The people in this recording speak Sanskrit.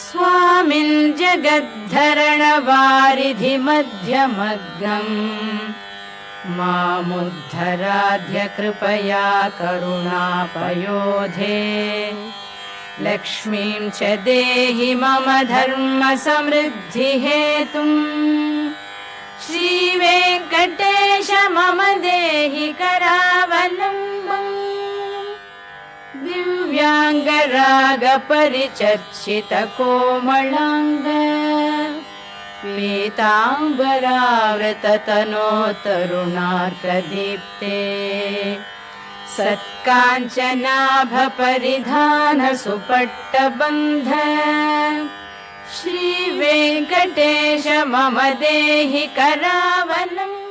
स्वामिन् जगद्धरणवारिधिमध्यमग्नम् मामुद्धराध्य कृपया करुणापयोधे लक्ष्मीं च देहि मम धर्म समृद्धि हेतुम् श्रीवेङ्कटेश मम देहि करावलम्बम् दिव्याङ्गरागपरिचर्चित कोमलाङ्ग पीताम्बरावृततनो तरुणार्कदीप्ते सत्काञ्चनाभपरिधान सुपट्टबन्ध श्रीवेङ्कटेश मम देहि करावलम्बम्।